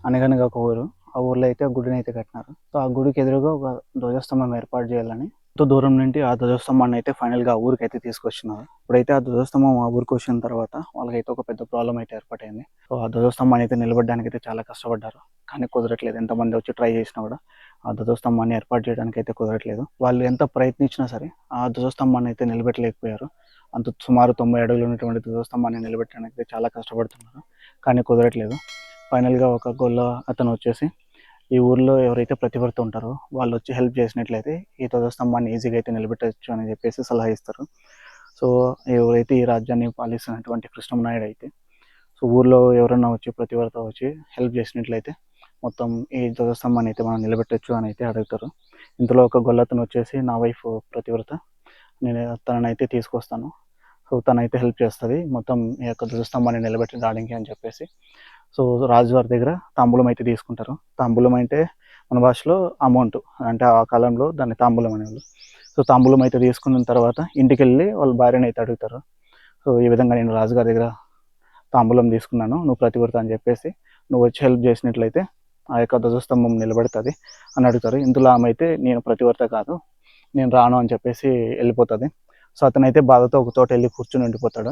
అనగనగా ఒక ఊరు. ఆ ఊర్లో అయితే గుడిని అయితే కట్టినారు. సో ఆ గుడికి ఎదురుగా ఒక ధ్వజస్తంభం ఏర్పాటు చేయాలని ఎంతో దూరం నుండి ఆ ధ్వజస్తంభాన్ని అయితే ఫైనల్గా ఆ ఊరికైతే తీసుకొచ్చినారు. ఇప్పుడైతే ఆ ధ్వజస్తంభం ఆ ఊరికి వచ్చిన తర్వాత వాళ్ళకైతే ఒక పెద్ద ప్రాబ్లం అయితే ఏర్పాటైంది. సో ఆ ధ్వజస్తంభాన్ని అయితే నిలబడడానికి అయితే చాలా కష్టపడ్డారు. కానీ కుదరట్లేదు. ఎంతమంది వచ్చి ట్రై చేసినా కూడా ఆ ధ్వజస్తంభాన్ని ఏర్పాటు చేయడానికి అయితే కుదరట్లేదు. వాళ్ళు ఎంత ప్రయత్నించినా సరే ఆ ధ్వజస్తంభాన్ని అయితే నిలబెట్టలేకపోయారు. అంత సుమారు 90 అడుగులు ఉన్నటువంటి ధ్వజస్తంభాన్ని నిలబెట్టడానికి అయితే చాలా కష్టపడుతున్నారు. కానీ కుదరట్లేదు. ఫైనల్గా ఒక గొల్ల అతను వచ్చేసి ఈ ఊర్లో ఎవరైతే ప్రతిభర్త ఉంటారో వాళ్ళు వచ్చి హెల్ప్ చేసినట్లయితే ఈ ధ్వజస్తంభాన్ని ఈజీగా అయితే నిలబెట్టచ్చు అని చెప్పేసి సలహా ఇస్తారు. సో ఎవరైతే ఈ రాజ్యాన్ని పాలిస్తున్నటువంటి కృష్ణమనాయుడు అయితే సో ఊర్లో ఎవరన్నా వచ్చి ప్రతిభర్త వచ్చి హెల్ప్ చేసినట్లయితే మొత్తం ఈ ధ్వజస్తంభాన్ని అయితే మనం నిలబెట్టచ్చు అని అయితే అడుగుతారు. ఇంతలో ఒక గొల్లతను వచ్చేసి నా వైఫ్ ప్రతివ్రత, నేను తననైతే తీసుకొస్తాను, సో తనైతే హెల్ప్ చేస్తుంది మొత్తం ఈ యొక్క ధ్వజస్తంభాన్ని నిలబెట్టడానికి అని చెప్పేసి సో రాజుగారి దగ్గర తాంబూలం అయితే తీసుకుంటారు. తాంబూలం అంటే మన భాషలో అమౌంట్, అంటే ఆ కాలంలో దాన్ని తాంబూలం అనేవాళ్ళు. సో తాంబూలం అయితే తీసుకున్న తర్వాత ఇంటికి వెళ్ళి వాళ్ళ భార్యను అయితే అడుగుతారు. సో ఈ విధంగా నేను రాజుగారి దగ్గర తాంబూలం తీసుకున్నాను, నువ్వు ప్రతివ్రత అని చెప్పేసి నువ్వు వచ్చి హెల్ప్ చేసినట్లయితే ఆ యొక్క ధ్వజస్తంభం నిలబడుతుంది అని అడుగుతారు. ఇందులో ఆమె అయితే నేను ప్రతివ్రత కాదు, నేను రాను అని చెప్పేసి వెళ్ళిపోతుంది. సో అతనైతే బాధతో ఒక తోట వెళ్ళి కూర్చుని ఉండిపోతాడు.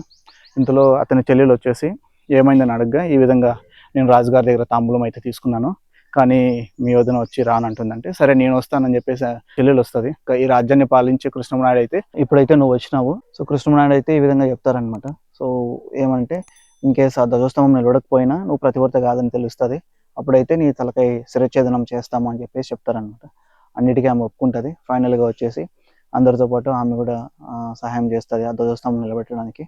ఇంతలో అతని చెల్లెలు వచ్చేసి ఏమైందని అడగగా ఈ విధంగా నేను రాజుగారి దగ్గర తాంబూలం అయితే తీసుకున్నాను, కానీ మీ వదిన వచ్చి రానంటుందంటే సరే నేను వస్తానని చెప్పేసి చెల్లెలు వస్తుంది. ఈ రాజ్యాన్ని పాలించే కృష్ణమనాయుడు అయితే ఇప్పుడైతే నువ్వు వచ్చినావు, సో కృష్ణమనాయుడు అయితే ఈ విధంగా చెప్తారనమాట. సో ఏమంటే ఇన్ కేసు ఆ ధ్వజస్తంభం నిలబడకపోయినా నువ్వు ప్రతివర్త కాదని తెలుస్తుంది, అప్పుడైతే నీ తలకై శిరఛేదనం చేస్తాము అని చెప్పేసి చెప్తారనమాట. అన్నిటికీ ఆమె ఒప్పుకుంటుంది. ఫైనల్గా వచ్చేసి అందరితో పాటు ఆమె కూడా సహాయం చేస్తుంది ఆ ధ్వజస్తంభం నిలబెట్టడానికి.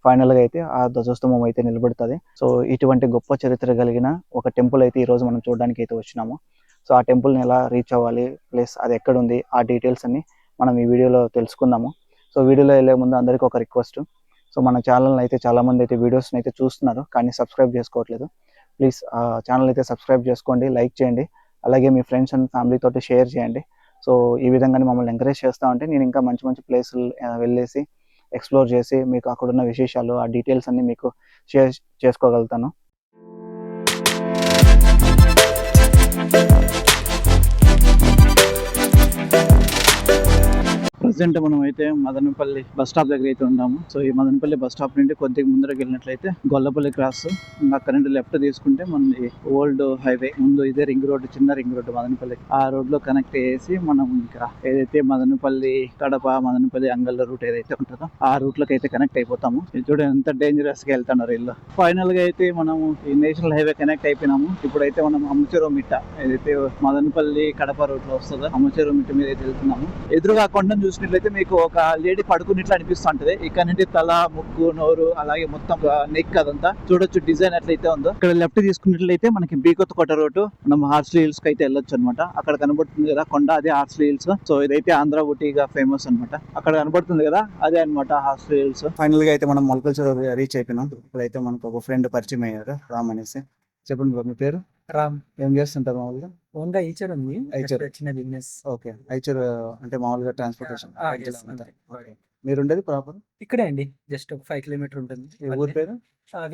ఫైనల్గా అయితే ఆ ధ్వజస్తంభం అయితే నిలబడుతుంది. సో ఇటువంటి గొప్ప చరిత్ర కలిగిన ఒక టెంపుల్ అయితే ఈరోజు మనం చూడడానికి అయితే వచ్చినాము. సో ఆ టెంపుల్ని ఎలా రీచ్ అవ్వాలి, ప్లస్ అది ఎక్కడ ఉంది, ఆ డీటెయిల్స్ అన్ని మనం ఈ వీడియోలో తెలుసుకుందాము. సో వీడియోలో వెళ్ళే ముందు అందరికీ ఒక రిక్వెస్ట్, సో మన ఛానల్ని అయితే చాలామంది అయితే వీడియోస్ని అయితే చూస్తున్నారు కానీ సబ్స్క్రైబ్ చేసుకోవట్లేదు. ప్లీజ్ ఛానల్ అయితే సబ్స్క్రైబ్ చేసుకోండి, లైక్ చేయండి, అలాగే మీ ఫ్రెండ్స్ అండ్ ఫ్యామిలీ తోటి షేర్ చేయండి. సో ఈ విధంగానే మమ్మల్ని ఎంకరేజ్ చేస్తూ ఉంటే నేను ఇంకా మంచి మంచి ప్లేసులు వెళ్ళేసి ఎక్స్ప్లోర్ చేసి మీకు అక్కడున్న విశేషాలు ఆ డీటెయిల్స్ అన్ని మీకు షేర్ చేసుకోగలుగుతాను. ప్రజెంట్ మనం అయితే మదనపల్లి బస్ స్టాప్ దగ్గర అయితే ఉన్నాము. సో ఈ మదనపల్లి బస్ స్టాప్ నుండి కొద్దిగా ముందరకు వెళ్ళినట్లయితే గొల్లపల్లి క్రాస్, అక్కడ నుండి లెఫ్ట్ తీసుకుంటే మనది ఓల్డ్ హైవే, ముందు ఇదే రింగ్ రోడ్, చిన్న రింగ్ రోడ్ మదనపల్లి, ఆ రోడ్ లో కనెక్ట్ చేసి మనం ఇంకా ఏదైతే మదనపల్లి కడప, మదనపల్లి అంగళ్ళ రూట్ ఏదైతే ఉంటుందో ఆ రూట్ లోకి అయితే కనెక్ట్ అయిపోతాము. చూడండి ఎంత డేంజరస్ గా వెళ్తున్నారు ఇల్లు. ఫైనల్ గా అయితే మనము ఈ నేషనల్ హైవే కనెక్ట్ అయిపోయినాము. ఇప్పుడైతే మనం అమ్మచెరువు మిట్ట ఏదైతే మదనపల్లి కడప రూట్ లో వస్తుందో అమ్మచెరువు మిట్ట మీద అయితే వెళ్తున్నాము. ఎదురుగా కొండను చూసినట్లయితే మీకు ఒక లేడీ పడుకున్నట్లు అనిపిస్తుంటది. ఇక్కడ నుండి తల, ముక్కు, నోరు, అలాగే మొత్తం నెక్ అదంతా చూడొచ్చు డిజైన్ ఎట్లయితే ఉందో. ఇక్కడ లెఫ్ట్ తీసుకున్నట్లయితే మనకి బీకొత్తకోట రోడ్డు, మనం హార్స్లీ హిల్స్ కి అయితే వెళ్ళొచ్చు అనమాట. అక్కడ కనబడుతుంది కదా కొండ, అదే హార్స్లీ హిల్స్. సో ఇదైతే ఆంధ్ర ఊటీగా ఫేమస్ అనమాట. అక్కడ కనబడుతుంది కదా అదే అనమాట హార్స్లీ హిల్స్. ఫైనల్ గా అయితే మనం మొలకల్ చెరువు రీచ్ అయిపోయినాం. ఇప్పుడైతే మనకు ఒక ఫ్రెండ్ పరిచయం అయ్యారు, రామ్ అనేసి. చెప్పండి మీ పేరు? రామ్. ఏం చేస్తుంటారు మామూలుగా? ఓన్గా ఐచర్ ఉంది, చిన్న బిజినెస్. ఓకే, ఐచర్ అంటే మామూలుగా ట్రాన్స్పోర్టేషన్. మీరు ఉండేది ప్రాపర్ ఇక్కడే అండి, జస్ట్ 5 కిలోమీటర్ ఉంటుంది. ఊరి పేరు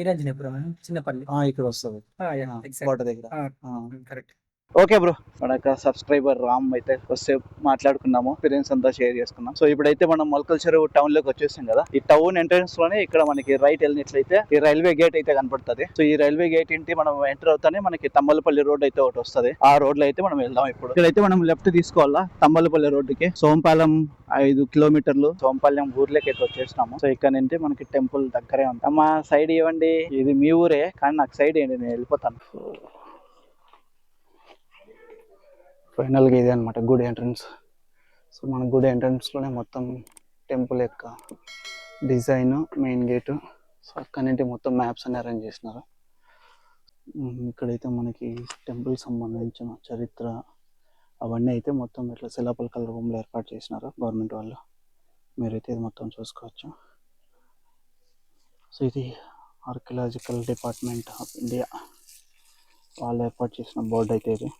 వీరాంజనేపురం, చిన్నపల్లి. ఇక్కడ వస్తుంది కోట దగ్గర. కరెక్ట్. ఓకే బ్రో, మన సబ్స్క్రైబర్ రామ్ అయితే వస్తే మాట్లాడుకున్నాము, ఎక్స్పీరియన్స్ అంతా షేర్ చేసుకున్నాం. సో ఇప్పుడైతే మనం మొలకల్ చెరువు టౌన్ లోకి వచ్చేసాం కదా. ఈ టౌన్ ఎంట్రన్స్ లోనే ఇక్కడ మనకి రైట్ వెళ్ళినట్లయితే ఈ రైల్వే గేట్ అయితే కనపడుతుంది. సో ఈ రైల్వే గేట్ ఇంటి మనం ఎంటర్ అవుతానే మనకి తమ్మలపల్లి రోడ్ అయితే ఒకటి వస్తుంది. ఆ రోడ్ లో అయితే మనం వెళ్దాం. ఇప్పుడు ఇక్కడైతే మనం లెఫ్ట్ తీసుకోవాలా తమ్మలపల్లి రోడ్డుకి. సోంపాలెం 5 కిలోమీటర్లు సోంపాలెం ఊర్లోకి అయితే వచ్చేసినాము. సో ఇక్కడ నుంచి మనకి టెంపుల్ దగ్గరే ఉంది. అమ్మా సైడ్ ఇవ్వండి, ఇది మీ ఊరే కానీ నాకు సైడ్ ఏంటి, నేను వెళ్ళిపోతాను. ఫైనల్గా ఇదే అనమాట గుడి ఎంట్రన్స్. సో మన గుడి ఎంట్రన్స్లోనే మొత్తం టెంపుల్ యొక్క డిజైన్, మెయిన్ గేటు, సో అక్కడి మొత్తం మ్యాప్స్ అన్ని అరేంజ్ చేసినారు. ఇక్కడైతే మనకి టెంపుల్ సంబంధించిన చరిత్ర అవన్నీ అయితే మొత్తం ఇట్లా శిలాపలకల రూమ్లో ఏర్పాటు చేసినారు గవర్నమెంట్ వాళ్ళు. మీరైతే ఇది మొత్తం చూసుకోవచ్చు. సో ఇది ఆర్కియలాజికల్ డిపార్ట్మెంట్ ఆఫ్ ఇండియా. వాళ్ళు ఏర్పాటు చేసిన బోర్డు అయితే ఇది.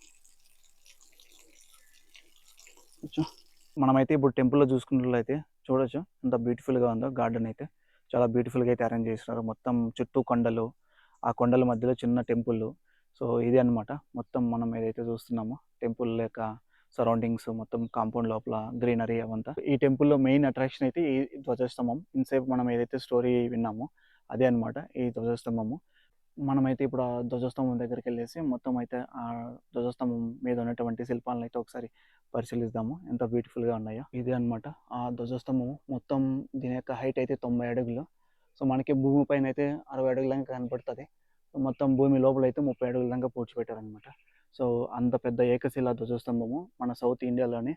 మనమైతే ఇప్పుడు టెంపుల్లో చూసుకున్నట్లయితే చూడొచ్చు ఎంత బ్యూటిఫుల్గా ఉందో. గార్డెన్ అయితే చాలా బ్యూటిఫుల్గా అయితే అరేంజ్ చేసినారు. మొత్తం చుట్టూ కొండలు, ఆ కొండల మధ్యలో చిన్న టెంపుల్. సో ఇది అనమాట మొత్తం మనం ఏదైతే చూస్తున్నామో టెంపుల్ లేక సరౌండింగ్స్ మొత్తం కాంపౌండ్ లోపల గ్రీనరీ అవంతా. ఈ టెంపుల్లో మెయిన్ అట్రాక్షన్ అయితే ఈ ధ్వజస్తంభం. ఇన్సేపు మనం ఏదైతే స్టోరీ విన్నామో అదే అనమాట ఈ ధ్వజస్తంభము. మనమైతే ఇప్పుడు ఆ ధ్వజస్తంభం దగ్గరికి వెళ్ళేసి మొత్తం అయితే ఆ ధ్వజస్తంభం మీద ఉన్నటువంటి శిల్పాలను అయితే ఒకసారి పరిశీలిద్దాము, ఎంత బ్యూటిఫుల్గా ఉన్నాయో. ఇది అనమాట ఆ ధ్వజస్తంభం. మొత్తం దీని యొక్క హైట్ అయితే 90 అడుగులు. సో మనకి భూమి పైన అయితే 60 అడుగుల దాకా కనపడుతుంది. మొత్తం భూమి లోపల అయితే 30 అడుగుల దాకా పూడ్చిపెట్టారనమాట. సో అంత పెద్ద ఏకశిలా ధ్వజస్తంభము మన సౌత్ ఇండియాలోనే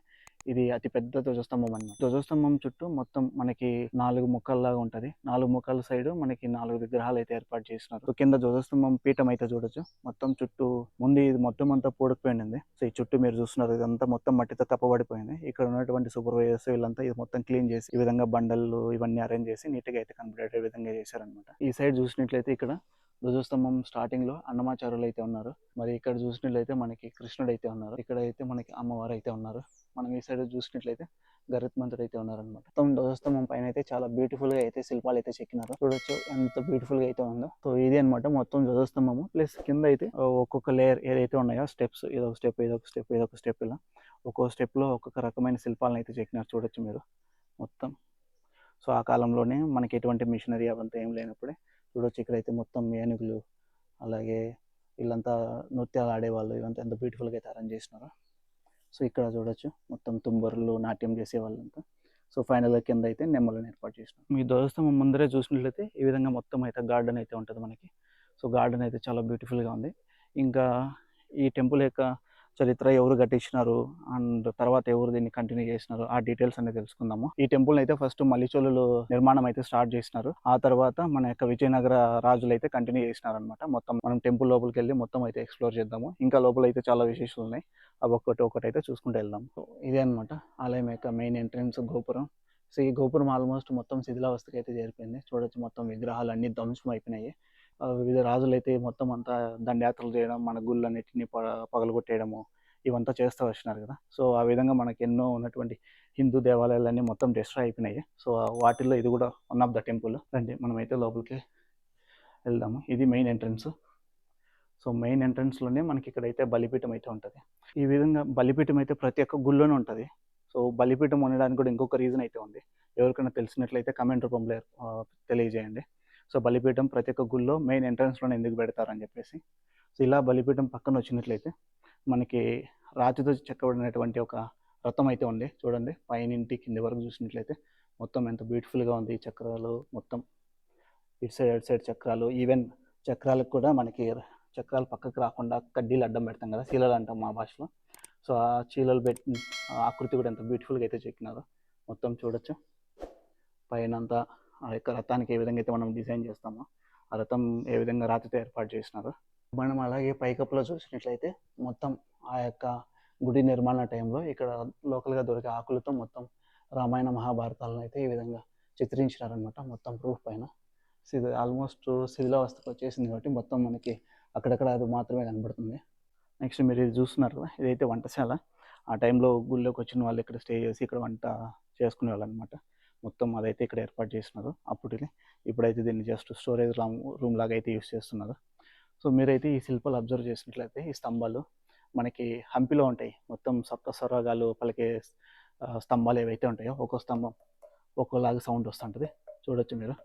ఇది అతి పెద్ద ధ్వజస్తంభం అన్నమాట. ధ్వజస్తంభం చుట్టూ మొత్తం మనకి 4 ముక్కల్లాగా ఉంటది. 4 ముక్కల సైడ్ మనకి 4 విగ్రహాలు అయితే ఏర్పాటు చేసినారు. కింద ధ్వజస్తంభం పీఠం అయితే చూడొచ్చు. మొత్తం చుట్టూ ముందు ఇది మొత్తం అంతా పూడకపోయింది. సో ఈ చుట్టూ మీరు చూస్తున్నారు ఇదంతా మొత్తం మట్టితో కప్పబడిపోయింది. ఇక్కడ ఉన్నటువంటి సూపర్వైజర్స్ వీళ్ళంతా ఇది మొత్తం క్లీన్ చేసి ఈ విధంగా బండలు ఇవన్నీ అరేంజ్ చేసి నీట్ గా అయితే కనబడే విధంగా చేశారనమాట. ఈ సైడ్ చూసినట్లయితే ఇక్కడ ధ్వజస్తంభం స్టార్టింగ్ లో అన్నమాచారులు అయితే ఉన్నారు. మరి ఇక్కడ చూసినట్లయితే మనకి కృష్ణుడు అయితే ఉన్నారు. ఇక్కడ అయితే మనకి అమ్మవారు అయితే ఉన్నారు. మనం ఈ సైడ్ చూసినట్లయితే గరుత్మంతుడు అయితే ఉన్నారనమాట. మొత్తం ధ్వజస్తంభం పైన అయితే చాలా బ్యూటిఫుల్ గా అయితే శిల్పాలు అయితే చెక్కినారు. చూడొచ్చు ఎంత బ్యూటిఫుల్ గా అయితే ఉందో. సో ఇది అనమాట మొత్తం ధ్వజస్తంభము. ప్లస్ కింద అయితే ఒక్కొక్క లేయర్ ఏదైతే ఉన్నాయో స్టెప్స్, ఇదొక స్టెప్, ఇదొక స్టెప్, ఇదొక స్టెప్, ఇలా ఒక్కో స్టెప్ లో ఒక్కొక్క రకమైన శిల్పాలను అయితే చెక్కినారు. చూడొచ్చు మీరు మొత్తం. సో ఆ కాలంలోనే మనకి ఎటువంటి మిషనరీ అవంతా ఏం లేనప్పుడే చూడొచ్చు ఇక్కడైతే మొత్తం ఏనుగులు, అలాగే వీళ్ళంతా నృత్యాలు ఆడేవాళ్ళు, ఇవంతా ఎంత బ్యూటిఫుల్గా అయితే అరేంజ్ చేసినారో. సో ఇక్కడ చూడొచ్చు మొత్తం తుంబరులు నాట్యం చేసే వాళ్ళంతా. సో ఫైనల్గా కింద అయితే నెమ్మలను ఏర్పాటు చేసినాం. మీ ధ్వజస్తంభం ముందరే చూసినట్లయితే ఈ విధంగా మొత్తం అయితే గార్డెన్ అయితే ఉంటుంది మనకి. సో గార్డెన్ అయితే చాలా బ్యూటిఫుల్గా ఉంది. ఇంకా ఈ టెంపుల్ యొక్క చరిత్ర, ఎవరు కట్టించినారు అండ్ తర్వాత ఎవరు దీన్ని కంటిన్యూ చేసినారు, ఆ డీటెయిల్స్ అనేది తెలుసుకుందాము. ఈ టెంపుల్ అయితే ఫస్ట్ మల్లిచోళులు నిర్మాణం అయితే స్టార్ట్ చేసినారు. ఆ తర్వాత మన యొక్క విజయనగర రాజులు అయితే కంటిన్యూ చేసినారు అనమాట. మొత్తం మనం టెంపుల్ లోపలికి వెళ్ళి మొత్తం అయితే ఎక్స్ప్లోర్ చేద్దాము. ఇంకా లోపల అయితే చాలా విశేషాలు ఉన్నాయి. అవి ఒకటి అయితే చూసుకుంటూ వెళ్దాం. సో ఇదే అనమాట ఆలయం యొక్క మెయిన్ ఎంట్రన్స్ గోపురం. సో ఈ గోపురం ఆల్మోస్ట్ మొత్తం శిథిలావస్థకి అయితే చేరిపోయింది. చూడొచ్చు మొత్తం విగ్రహాలు అన్ని ధ్వంసం అయిపోయినాయి. వివిధ రాజులు అయితే మొత్తం అంతా దండయాత్రలు చేయడం, మన గుళ్ళన్నిటిని పగలగొట్టేయడము ఇవంతా చేస్తూ వచ్చినారు కదా. సో ఆ విధంగా మనకి ఎన్నో ఉన్నటువంటి హిందూ దేవాలయాలన్నీ మొత్తం డిస్ట్రాయ్ అయిపోయినాయి. సో వాటిల్లో ఇది కూడా వన్ ఆఫ్ ద టెంపుల్. రండి మనమైతే లోపలికి వెళ్దాము. ఇది మెయిన్ ఎంట్రన్స్. సో మెయిన్ ఎంట్రన్స్లోనే మనకి ఇక్కడైతే బలిపీఠం అయితే ఉంటుంది. ఈ విధంగా బలిపీఠం అయితే ప్రతి ఒక్క గుళ్ళోనే ఉంటుంది. సో బలిపీఠం ఉండడానికి కూడా ఇంకొక రీజన్ అయితే ఉంది. ఎవరికైనా తెలిసినట్లయితే కమెంట్ రూపంలో తెలియజేయండి. సో బలిపీఠం ప్రతి ఒక్క గుళ్ళో మెయిన్ ఎంట్రన్స్లోనే ఎందుకు పెడతారని చెప్పేసి. సో ఇలా బలిపీఠం పక్కన వచ్చినట్లయితే మనకి రాతితో చెక్కబడినటువంటి ఒక రథం అయితే ఉంది. చూడండి పైనుంటి కింది వరకు చూసినట్లయితే మొత్తం ఎంత బ్యూటిఫుల్గా ఉంది. ఈ చక్రాలు మొత్తం ఇటు సైడ్ అటు సైడ్ చక్రాలు, ఈవెన్ చక్రాలకు కూడా మనకి చక్రాలు పక్కకు రాకుండా కడ్డీలు అడ్డం పెడతాం కదా, చీలలు అంటాం మా భాషలో. సో ఆ చీలలు పెట్టి ఆకృతి కూడా ఎంత బ్యూటిఫుల్గా అయితే చెక్కినారో మొత్తం చూడొచ్చు. పైన అంతా ఆ యొక్క రథానికి ఏ విధంగా అయితే మనం డిజైన్ చేస్తామో ఆ రథం ఏ విధంగా రాతితో ఏర్పాటు చేసినారో. మనం అలాగే పైకప్పులో చూసినట్లయితే మొత్తం ఆ యొక్క గుడి నిర్మాణ టైంలో ఇక్కడ లోకల్గా దొరికే ఆకులతో మొత్తం రామాయణ మహాభారతాలను అయితే ఈ విధంగా చిత్రించినారనమాట. మొత్తం ప్రూఫ్ పైన ఆల్మోస్ట్ శిథిలావస్థకు వచ్చేసింది కాబట్టి మొత్తం మనకి అక్కడక్కడ అది మాత్రమే కనబడుతుంది. నెక్స్ట్ మీరు ఇది చూస్తున్నారు కదా, ఇదైతే వంటశాల. ఆ టైంలో గుళ్ళోకి వచ్చిన వాళ్ళు ఇక్కడ స్టే చేసి ఇక్కడ వంట చేసుకునే వాళ్ళు అనమాట. మొత్తం అదైతే ఇక్కడ ఏర్పాటు చేసినారు అప్పటికి. ఇప్పుడైతే దీన్ని జస్ట్ స్టోరేజ్ రూమ్ లాగా అయితే యూస్ చేస్తున్నారు. సో మీరైతే ఈ శిల్పాలు అబ్జర్వ్ చేసినట్లయితే ఈ స్తంభాలు మనకి హంపిలో ఉంటాయి. మొత్తం సప్త స్వరాగాలు పలికే స్తంభాలు ఏవైతే ఉంటాయో ఒక్కో స్తంభం ఒక్కోలాగా సౌండ్ వస్తుంటుంది. చూడొచ్చు మీరు.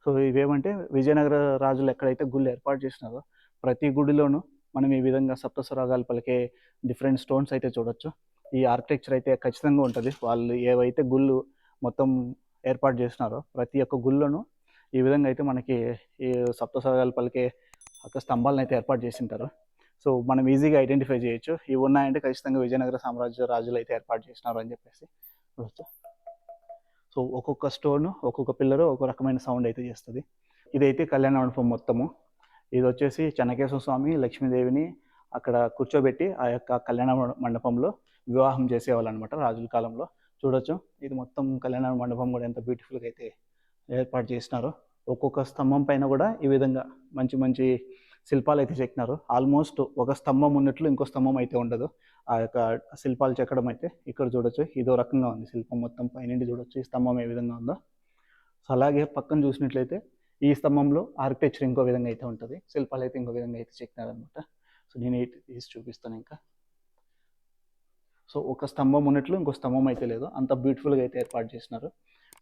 సో ఇవేమంటే విజయనగర రాజులు ఎక్కడైతే గుళ్ళు ఏర్పాటు చేసినారో ప్రతి గుడిలోనూ మనం ఈ విధంగా సప్తస్వరాగాలు పలికే డిఫరెంట్ స్టోన్స్ అయితే చూడొచ్చు. ఈ ఆర్కిటెక్చర్ అయితే ఖచ్చితంగా ఉంటుంది. వాళ్ళు ఏవైతే గుళ్ళు మొత్తం ఏర్పాటు చేసినారో ప్రతి ఒక్క గుళ్ళోనూ ఈ విధంగా అయితే మనకి ఈ సప్తస్వరాగాలు పలికే ఒక స్తంభాలను అయితే ఏర్పాటు చేసి ఉంటారు. సో మనం ఈజీగా ఐడెంటిఫై చేయొచ్చు ఇవి ఉన్నాయంటే ఖచ్చితంగా విజయనగర సామ్రాజ్య రాజులు అయితే ఏర్పాటు చేసినారు అని చెప్పేసి చూడొచ్చు. సో ఒక్కొక్క స్టోన్ ఒక్కొక్క పిల్లరు ఒక రకమైన సౌండ్ అయితే చేస్తుంది. ఇదైతే కళ్యాణ మండపం మొత్తము. ఇది వచ్చేసి చెన్నకేశ్వర స్వామి లక్ష్మీదేవిని అక్కడ కూర్చోబెట్టి ఆ యొక్క కళ్యాణ మండపంలో వివాహం చేసేవాళ్ళు అనమాట రాజుల కాలంలో. చూడొచ్చు ఇది మొత్తం కళ్యాణ మండపం కూడా ఎంత బ్యూటిఫుల్గా అయితే ఏర్పాటు చేసినారో. ఒక్కొక్క స్తంభం పైన కూడా ఈ విధంగా మంచి మంచి శిల్పాలు అయితే చెక్కినారు. ఆల్మోస్ట్ ఒక స్తంభం ఉన్నట్లు ఇంకో స్తంభం అయితే ఉండదు. ఆ యొక్క శిల్పాలు చెక్కడం అయితే ఇక్కడ చూడొచ్చు. ఇదో రకంగా ఉంది శిల్పం మొత్తం పైనుండి చూడొచ్చు ఈ స్తంభం ఏ విధంగా ఉందో. సో అలాగే పక్కన చూసినట్లయితే ఈ స్తంభంలో ఆర్కిటెక్చర్ ఇంకో విధంగా అయితే ఉంటుంది, శిల్పాలు అయితే ఇంకో విధంగా అయితే చెక్కినారనమాట. సో నేను తీసి చూపిస్తాను ఇంకా. సో ఒక స్తంభం ఉన్నట్లు ఇంకో స్తంభం అయితే లేదు, అంత బ్యూటిఫుల్గా అయితే ఏర్పాటు చేసినారు.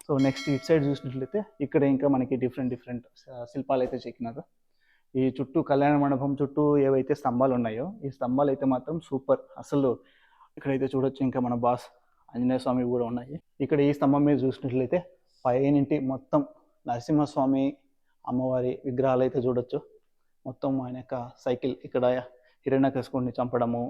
సో నెక్స్ట్ ఇటు సైడ్ చూసినట్లయితే ఇక్కడ ఇంకా మనకి డిఫరెంట్ డిఫరెంట్ శిల్పాలు అయితే చెక్కినారు. ఈ చుట్టూ కళ్యాణ మండపం చుట్టూ ఏవైతే స్తంభాలు ఉన్నాయో ఈ స్తంభాలు అయితే మాత్రం సూపర్. అసలు ఇక్కడైతే చూడొచ్చు ఇంకా మన బాస్ ఆంజనేయ స్వామి కూడా ఉన్నాయి. ఇక్కడ ఈ స్తంభం మీద చూసినట్లయితే పైనింటి మొత్తం నరసింహస్వామి అమ్మవారి విగ్రహాలు అయితే చూడొచ్చు. మొత్తం ఆయన యొక్క సైకిల్ ఇక్కడ హిరణ్యకశిపుడిని చంపడము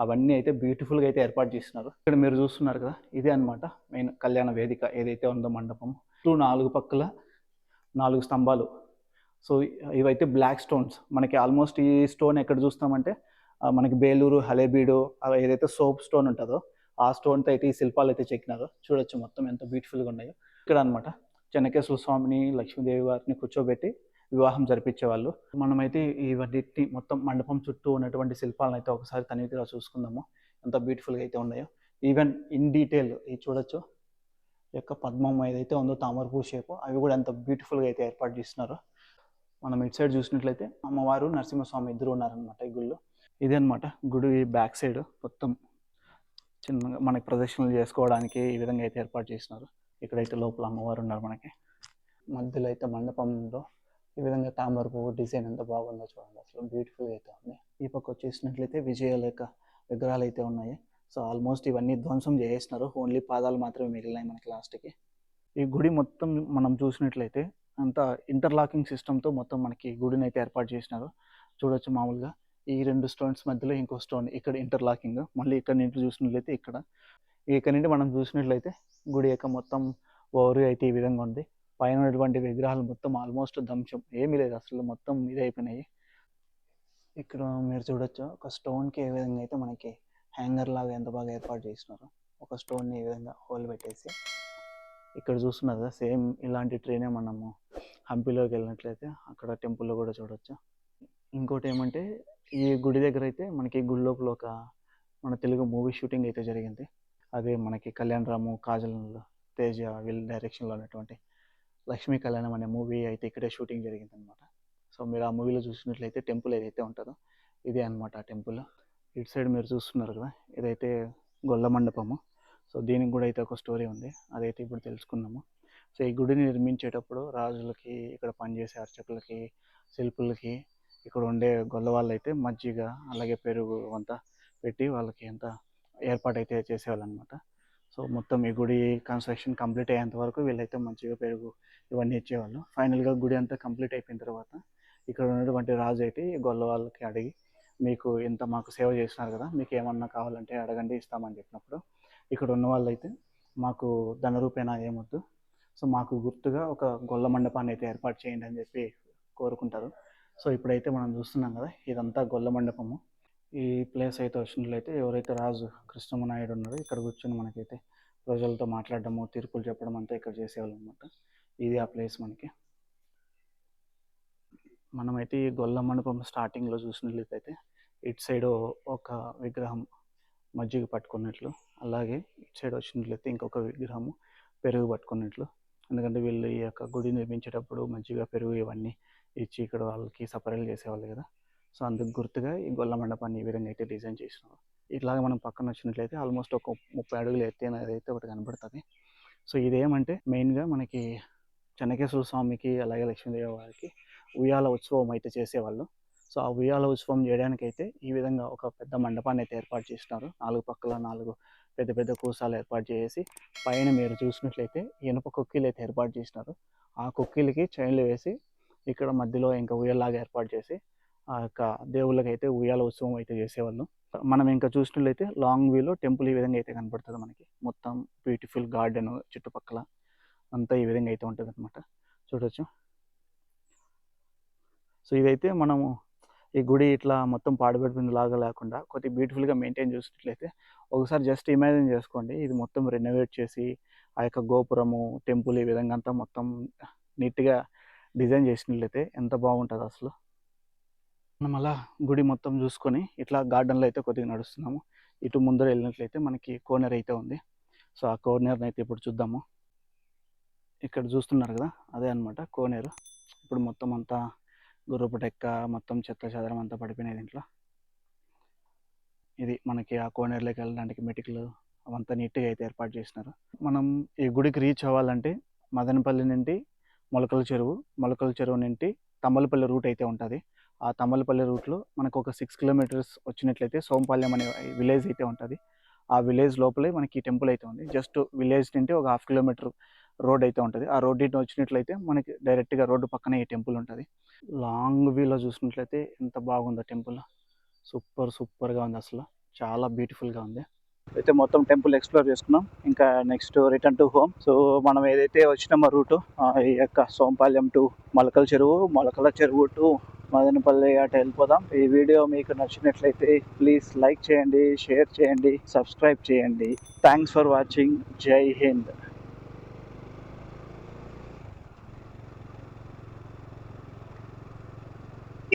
అవన్నీ అయితే బ్యూటిఫుల్గా అయితే ఏర్పాటు చేస్తున్నారు. ఇక్కడ మీరు చూస్తున్నారు కదా, ఇదే అనమాట మెయిన్ కళ్యాణ వేదిక ఏదైతే ఉందో మండపం. చుట్టూ 4 పక్కల 4 స్తంభాలు. సో ఇవైతే బ్లాక్ స్టోన్స్. మనకి ఆల్మోస్ట్ ఈ స్టోన్ ఎక్కడ చూస్తామంటే మనకి బేలూరు, హలేబీడు ఏదైతే సోప్ స్టోన్ ఉంటుందో ఆ స్టోన్తో అయితే ఈ శిల్పాలు అయితే చెక్కినారు. చూడొచ్చు మొత్తం ఎంత బ్యూటిఫుల్గా ఉన్నాయో. ఇక్కడ అనమాట చెన్నకేశ్వర స్వామిని, లక్ష్మీదేవి వారిని కూర్చోబెట్టి వివాహం జరిపించేవాళ్ళు. మనమైతే ఇవన్నిటిని మొత్తం మండపం చుట్టూ ఉన్నటువంటి శిల్పాలను అయితే ఒకసారి తనివిగా చూసుకుందాము ఎంత బ్యూటిఫుల్గా అయితే ఉన్నాయో. ఈవెన్ ఇన్ డీటెయిల్ ఇది చూడొచ్చు. యొక్క పద్మం ఏదైతే ఉందో తామరపూ షేపు అవి కూడా ఎంత బ్యూటిఫుల్గా అయితే ఏర్పాటు చేస్తున్నారు. మనం ఇటు సైడ్ చూసినట్లయితే అమ్మవారు నరసింహస్వామి ఇద్దరు ఉన్నారనమాట ఈ గుడిలో. ఇదే అనమాట గుడి బ్యాక్ సైడ్ మొత్తం చిన్నగా మనకి ప్రదక్షిణలు చేసుకోవడానికి ఈ విధంగా అయితే ఏర్పాటు చేసినారు. ఇక్కడైతే లోపల అమ్మవారు ఉన్నారు మనకి. మధ్యలో అయితే మండపంలో ఈ విధంగా తామర పువ్వు డిజైన్ ఎంత బాగుందో చూడండి, అసలు బ్యూటిఫుల్గా అయితే ఉంది. ఈ పక్క వచ్చేసినట్లయితే విజయాల యొక్క విగ్రహాలు అయితే ఉన్నాయి. సో ఆల్మోస్ట్ ఇవన్నీ ధ్వంసం చేసేసినారు, ఓన్లీ పాదాలు మాత్రమే మిగిలినాయి మనకి లాస్ట్కి. ఈ గుడి మొత్తం మనం చూసినట్లయితే అంతా ఇంటర్లాకింగ్ సిస్టమ్తో మొత్తం మనకి గుడిని అయితే ఏర్పాటు చేసినారు. చూడొచ్చు మామూలుగా ఈ 2 స్టోన్స్ మధ్యలో ఇంకో స్టోన్ ఇక్కడ ఇంటర్లాకింగ్. మళ్ళీ ఇక్కడ నుండి చూసినట్లయితే ఇక్కడ నుండి మనం చూసినట్లయితే గుడి యొక్క మొత్తం ఓవర్ అయితే ఈ విధంగా ఉంది. పైన ఉన్నటువంటి విగ్రహాలు మొత్తం ఆల్మోస్ట్ ధ్వంసం, ఏమీ లేదు అసలు, మొత్తం ఇదైపోయినాయి. ఇక్కడ మీరు చూడొచ్చు ఒక స్టోన్కి ఏ విధంగా అయితే మనకి హ్యాంగర్ లాగా ఎంత బాగా ఏర్పాటు చేసినారు. ఒక స్టోన్ని ఈ విధంగా హోల్ పెట్టేసి ఇక్కడ చూస్తున్నారు కదా, సేమ్ ఇలాంటి ట్రైనే మనము హంపీలోకి వెళ్ళినట్లయితే అక్కడ టెంపుల్లో కూడా చూడొచ్చు. ఇంకోటి ఏమంటే ఈ గుడి దగ్గర అయితే మనకి గుడి లోపల ఒక మన తెలుగు మూవీ షూటింగ్ అయితే జరిగింది. అదే మనకి కళ్యాణ్ రాము, కాజల్, తేజ వీళ్ళ డైరెక్షన్లో ఉన్నటువంటి లక్ష్మీ కళ్యాణం అనే మూవీ అయితే ఇక్కడే షూటింగ్ జరిగింది అనమాట. సో మీరు ఆ మూవీలో చూసినట్లయితే టెంపుల్ ఏదైతే ఉంటుందో ఇదే అనమాట ఆ టెంపుల్. ఇటు సైడ్ మీరు చూస్తున్నారు కదా, ఇదైతే గొల్ల మండపము. సో దీనికి కూడా అయితే ఒక స్టోరీ ఉంది, అదైతే ఇప్పుడు తెలుసుకుందాము. సో ఈ గుడిని నిర్మించేటప్పుడు రాజులకి, ఇక్కడ పనిచేసే అర్చకులకి, శిల్పులకి, ఇక్కడ ఉండే గొల్ల వాళ్ళు అయితే మజ్జిగ అలాగే పెరుగు అంతా పెట్టి వాళ్ళకి ఎంత ఏర్పాటు అయితే చేసేవాళ్ళు అనమాట. సో మొత్తం ఈ గుడి కన్స్ట్రక్షన్ కంప్లీట్ అయ్యేంత వరకు వీళ్ళైతే మంచిగా పెరుగు ఇవన్నీ ఇచ్చేవాళ్ళు. ఫైనల్గా గుడి అంతా కంప్లీట్ అయిపోయిన తర్వాత ఇక్కడ ఉన్నటువంటి రాజు అయితే ఈ గొల్ల వాళ్ళకి అడిగి, మీకు ఇంత మాకు సేవ చేసినారు కదా, మీకు ఏమన్నా కావాలంటే అడగండి ఇస్తామని చెప్పినప్పుడు ఇక్కడ ఉన్న వాళ్ళు అయితే మాకు ధన రూపేణా ఏమొద్దు, సో మాకు గుర్తుగా ఒక గొల్ల మండపాన్ని అయితే ఏర్పాటు చేయండి అని చెప్పి కోరుకుంటారు. సో ఇప్పుడైతే మనం చూస్తున్నాం కదా, ఇదంతా గొల్ల మండపము. ఈ ప్లేస్ అయితే వచ్చినట్లయితే ఎవరైతే రాజు కృష్ణమనాయుడు ఉన్నారో ఇక్కడ కూర్చొని మనకైతే ప్రజలతో మాట్లాడడము, తీర్పులు చెప్పడం అంతా ఇక్కడ చేసేవాళ్ళు అనమాట. ఇది ఆ ప్లేస్ మనకి. మనమైతే ఈ గొల్ల మండపం స్టార్టింగ్లో చూసినట్లయితే ఇటు సైడ్ ఒక విగ్రహం మజ్జిగ పట్టుకున్నట్లు, అలాగే ఇటు సైడ్ వచ్చినట్లయితే ఇంకొక విగ్రహము పెరుగు పట్టుకున్నట్లు. ఎందుకంటే వీళ్ళు ఈ యొక్క గుడి నిర్మించేటప్పుడు మజ్జిగ, పెరుగు ఇవన్నీ ఇచ్చి ఇక్కడ వాళ్ళకి సపరేట్ చేసేవాళ్ళు కదా. సో అందుకు గుర్తుగా ఈ గొల్ల మండపాన్ని ఈ విధంగా అయితే డిజైన్ చేసినారు. ఇట్లాగా మనం పక్కన వచ్చినట్లయితే ఆల్మోస్ట్ ఒక 30 అడుగులు ఎత్తైన అయితే ఒకటి కనబడుతుంది. సో ఇదేమంటే మెయిన్గా మనకి చెన్నకేశ్వర స్వామికి అలాగే లక్ష్మీదేవి వారికి ఉయ్యాల ఉత్సవం అయితే చేసేవాళ్ళు. సో ఆ ఉయ్యాల ఉత్సవం చేయడానికి అయితే ఈ విధంగా ఒక పెద్ద మండపాన్ని అయితే ఏర్పాటు చేసినారు. 4 పక్కల 4 పెద్ద పెద్ద కూసాలు ఏర్పాటు చేసి పైన మీరు చూసినట్లయితే ఇనుప కొక్కిలు అయితే ఏర్పాటు చేసినారు. ఆ కొక్కిలకి చైన్లు వేసి ఇక్కడ మధ్యలో ఇంకా ఉయ్యాలాగా ఏర్పాటు చేసి ఆ యొక్క దేవుళ్ళకి అయితే ఉయ్యాల ఉత్సవం అయితే చేసేవాళ్ళు. మనం ఇంకా చూసినట్లయితే లాంగ్ వ్యూలో టెంపుల్ ఈ విధంగా అయితే కనపడుతుంది మనకి. మొత్తం బ్యూటిఫుల్ గార్డెన్ చుట్టుపక్కల అంతా ఈ విధంగా అయితే ఉంటుంది అనమాట, చూడొచ్చు. సో ఇదైతే మనము ఈ గుడి ఇట్లా మొత్తం పాడుబడిపోయిన లాగా లేకుండా కొద్దిగా బ్యూటిఫుల్గా మెయింటైన్ చేసినట్లయితే ఒకసారి జస్ట్ ఇమాజిన్ చేసుకోండి, ఇది మొత్తం రెనోవేట్ చేసి ఆ యొక్క గోపురము, టెంపుల్ ఈ విధంగా అంతా మొత్తం నీట్గా డిజైన్ చేసినట్లయితే ఎంత బాగుంటుంది అసలు. మనం అలా గుడి మొత్తం చూసుకొని ఇట్లా గార్డెన్లో అయితే కొద్దిగా నడుస్తున్నాము. ఇటు ముందర వెళ్ళినట్లయితే మనకి కోనేరు అయితే ఉంది. సో ఆ కోనేరుని అయితే ఇప్పుడు చూద్దాము. ఇక్కడ చూస్తున్నారు కదా, అదే అనమాట కోనేరు. ఇప్పుడు మొత్తం అంతా గుర్రపు డెక్క మొత్తం చెత్త చెదరం అంతా పడిపోయినాయి దీంట్లో. ఇది మనకి ఆ కోనేరులోకి వెళ్ళడానికి మెటికలు అవంతా నీట్గా అయితే ఏర్పాటు చేసినారు. మనం ఈ గుడికి రీచ్ అవ్వాలంటే మదనపల్లి నుండి మొలకల చెరువు నుండి తమ్మలపల్లి రూట్ అయితే ఉంటుంది. ఆ తమ్మలపల్లి రూట్లో మనకు ఒక 6 కిలోమీటర్స్ వచ్చినట్లయితే సోంపాల్యం అనే విలేజ్ అయితే ఉంటుంది. ఆ విలేజ్ లోపలే మనకి ఈ టెంపుల్ అయితే ఉంది. జస్ట్ విలేజ్ నుండి ఒక 1/2 కిలోమీటర్ రోడ్ అయితే ఉంటుంది. ఆ రోడ్ ఇటు వచ్చినట్లయితే మనకి డైరెక్ట్గా రోడ్డు పక్కనే ఈ టెంపుల్ ఉంటుంది. లాంగ్ వ్యూలో చూసినట్లయితే ఎంత బాగుందో టెంపుల్. సూపర్గా ఉంది అసలు. చాలా బ్యూటిఫుల్గా ఉంది. అయితే మొత్తం టెంపుల్ ఎక్స్ప్లోర్ చేసుకున్నాం. ఇంకా next return to home. So మనం ఏదైతే వచ్చినామో రూటు ఈ యొక్క సోంపాల్యం టు మొలకల చెరువు టు మదనపల్లి అటు వెళ్ళిపోదాం. ఈ వీడియో మీకు నచ్చినట్లయితే ప్లీజ్ లైక్ చేయండి, షేర్ చేయండి, సబ్స్క్రైబ్ చేయండి. Thanks for watching. జై హింద్.